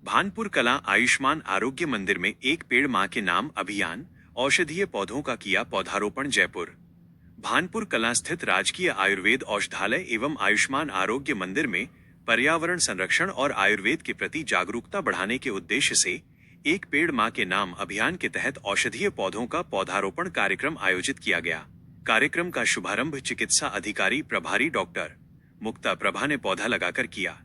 भानपुर कला आयुष्मान आरोग्य मंदिर में एक पेड़ मां के नाम अभियान औषधीय पौधों का किया पौधारोपण। जयपुर भानपुर कला स्थित राजकीय आयुर्वेद औषधालय एवं आयुष्मान आरोग्य मंदिर में पर्यावरण संरक्षण और आयुर्वेद के प्रति जागरूकता बढ़ाने के उद्देश्य से एक पेड़ मां के नाम अभियान के तहत औषधीय पौधों का पौधारोपण कार्यक्रम आयोजित किया गया। कार्यक्रम का शुभारंभ चिकित्सा अधिकारी प्रभारी डॉक्टर मुक्ता प्रभा ने पौधा लगाकर किया।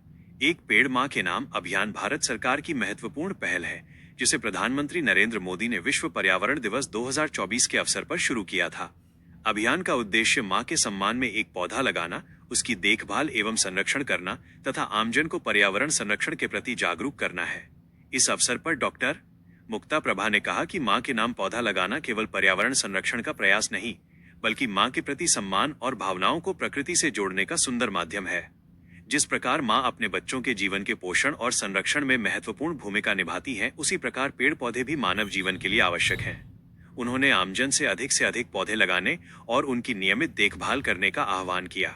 एक पेड़ मां के नाम अभियान भारत सरकार की महत्वपूर्ण पहल है, जिसे प्रधानमंत्री नरेंद्र मोदी ने विश्व पर्यावरण दिवस 2024 के अवसर पर शुरू किया था। अभियान का उद्देश्य मां के सम्मान में एक पौधा लगाना, उसकी देखभाल एवं संरक्षण करना तथा आमजन को पर्यावरण संरक्षण के प्रति जागरूक करना है। इस अवसर पर डॉक्टर मुक्ता प्रभा ने कहा कि मां के नाम पौधा लगाना केवल पर्यावरण संरक्षण का प्रयास नहीं, बल्कि मां के प्रति सम्मान और भावनाओं को प्रकृति से जोड़ने का सुंदर माध्यम है। जिस प्रकार मां अपने बच्चों के जीवन के पोषण और संरक्षण में महत्वपूर्ण भूमिका निभाती है, उसी प्रकार पेड़ पौधे भी मानव जीवन के लिए आवश्यक हैं। उन्होंने आमजन से अधिक पौधे लगाने और उनकी नियमित देखभाल करने का आह्वान किया।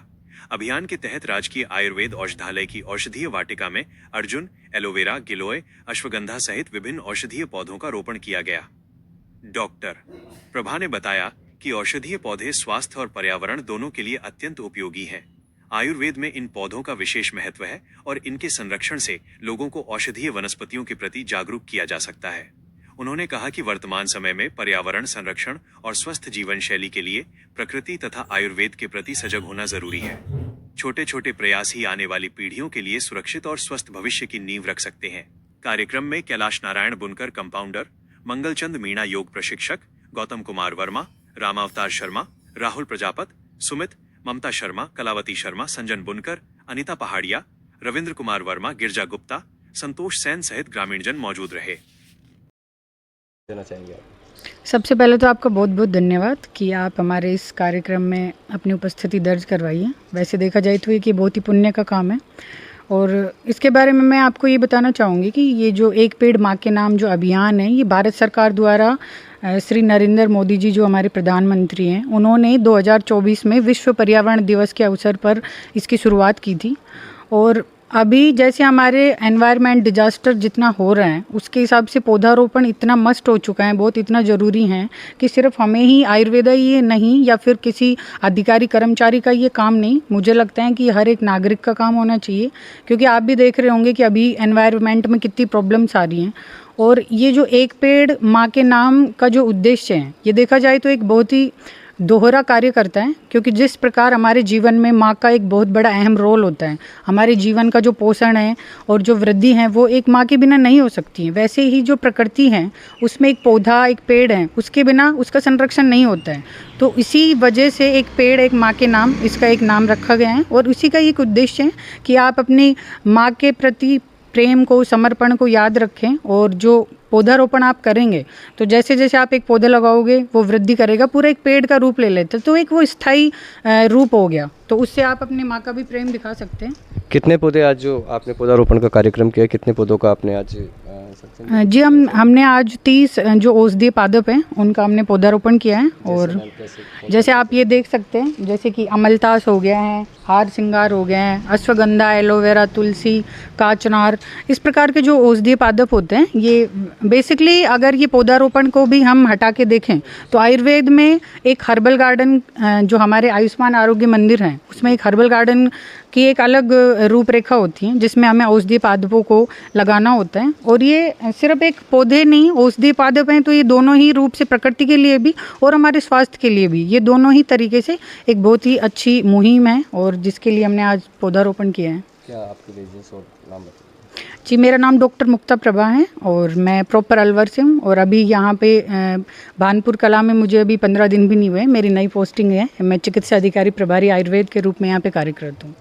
अभियान के तहत राजकीय आयुर्वेद औषधालय की औषधीय वाटिका में अर्जुन, एलोवेरा, गिलोय, अश्वगंधा सहित विभिन्न औषधीय पौधों का रोपण किया गया। डॉक्टर प्रभा ने बताया कि औषधीय पौधे स्वास्थ्य और पर्यावरण दोनों के लिए अत्यंत उपयोगी हैं। आयुर्वेद में इन पौधों का विशेष महत्व है और इनके संरक्षण से लोगों को औषधीय वनस्पतियों के प्रति जागरूक किया जा सकता है। उन्होंने कहा कि वर्तमान समय में पर्यावरण संरक्षण और स्वस्थ जीवन शैली के लिए प्रकृति तथा आयुर्वेद के प्रति सजग होना जरूरी है। छोटे छोटे प्रयास ही आने वाली पीढ़ियों के लिए सुरक्षित और स्वस्थ भविष्य की नींव रख सकते हैं। कार्यक्रम में कैलाश नारायण बुनकर कंपाउंडर, मंगलचंद मीणा योग प्रशिक्षक, गौतम कुमार वर्मा, रामावतार शर्मा, राहुल प्रजापत, सुमित, ममता शर्मा, कलावती शर्मा, संजन बुनकर, अनिता पहाड़िया, रविंद्र कुमार वर्मा, गिरजा गुप्ता, संतोष सेन सहित ग्रामीणजन मौजूद रहे। देना चाहेंगे आप? सबसे पहले तो आपका बहुत बहुत धन्यवाद कि आप हमारे इस कार्यक्रम में अपनी उपस्थिति दर्ज करवाई है। वैसे देखा जाए तो ये बहुत ही पुण्य का काम है और इसके बारे में मैं आपको ये बताना चाहूँगी कि ये जो एक पेड़ माँ के नाम जो अभियान है, ये भारत सरकार द्वारा श्री नरेंद्र मोदी जी जो हमारे प्रधानमंत्री हैं, उन्होंने 2024 में विश्व पर्यावरण दिवस के अवसर पर इसकी शुरुआत की थी। और अभी जैसे हमारे एनवायरनमेंट डिजास्टर जितना हो रहा है, उसके हिसाब से पौधारोपण इतना मस्ट हो चुका है, बहुत इतना ज़रूरी है कि सिर्फ हमें ही आयुर्वेद ये नहीं या फिर किसी अधिकारी कर्मचारी का ये काम नहीं, मुझे लगता है कि हर एक नागरिक का काम होना चाहिए। क्योंकि आप भी देख रहे होंगे कि अभी एनवायरनमेंट में कितनी प्रॉब्लम्स आ रही हैं। और ये जो एक पेड़ माँ के नाम का जो उद्देश्य है, ये देखा जाए तो एक बहुत ही दोहरा कार्य करता है। क्योंकि जिस प्रकार हमारे जीवन में माँ का एक बहुत बड़ा अहम रोल होता है, हमारे जीवन का जो पोषण है और जो वृद्धि है वो एक माँ के बिना नहीं हो सकती है। वैसे ही जो प्रकृति है उसमें एक पौधा, एक पेड़ है, उसके बिना उसका संरक्षण नहीं होता है। तो इसी वजह से एक पेड़ एक माँ के नाम, इसका एक नाम रखा गया है। और उसी का एक उद्देश्य है कि आप अपनी माँ के प्रति प्रेम को, समर्पण को याद रखें। और जो पौधारोपण आप करेंगे तो जैसे जैसे आप एक पौधा लगाओगे वो वृद्धि करेगा, पूरा एक पेड़ का रूप ले लेता है, तो एक वो स्थायी रूप हो गया। तो उससे आप अपनी माँ का भी प्रेम दिखा सकते हैं। कितने पौधे आज जो आपने पौधारोपण का कार्यक्रम किया, कितने पौधों का आपने आज जी हमने आज 30 जो औषधीय पादप हैं उनका हमने पौधारोपण किया है। और जैसे आप ये देख सकते हैं, जैसे कि अमलतास हो गया है, हार श्रृंगार हो गए हैं, अश्वगंधा, एलोवेरा, तुलसी, काचनार, इस प्रकार के जो औषधीय पादप होते हैं, ये बेसिकली अगर ये पौधारोपण को भी हम हटा के देखें तो आयुर्वेद में एक हर्बल गार्डन जो हमारे आयुष्मान आरोग्य मंदिर हैं, उसमें एक हर्बल गार्डन की एक अलग रूपरेखा होती है, जिसमें हमें औषधीय पादपों को लगाना होता है। और ये सिर्फ एक पौधे नहीं, औषधीय पादप हैं, तो ये दोनों ही रूप से प्रकृति के लिए भी और हमारे स्वास्थ्य के लिए भी, ये दोनों ही तरीके से एक बहुत ही अच्छी मुहिम है और जिसके लिए हमने आज पौधारोपण किया है। क्या आपके बिजनेस और नाम बताइए? जी मेरा नाम डॉक्टर मुक्ता प्रभा है और मैं प्रॉपर अलवर से हूँ। और अभी यहाँ पे भानपुर कला में मुझे अभी 15 दिन भी नहीं हुए, मेरी नई पोस्टिंग है। मैं चिकित्सा अधिकारी प्रभारी आयुर्वेद के रूप में यहाँ पे कार्यरत हूँ।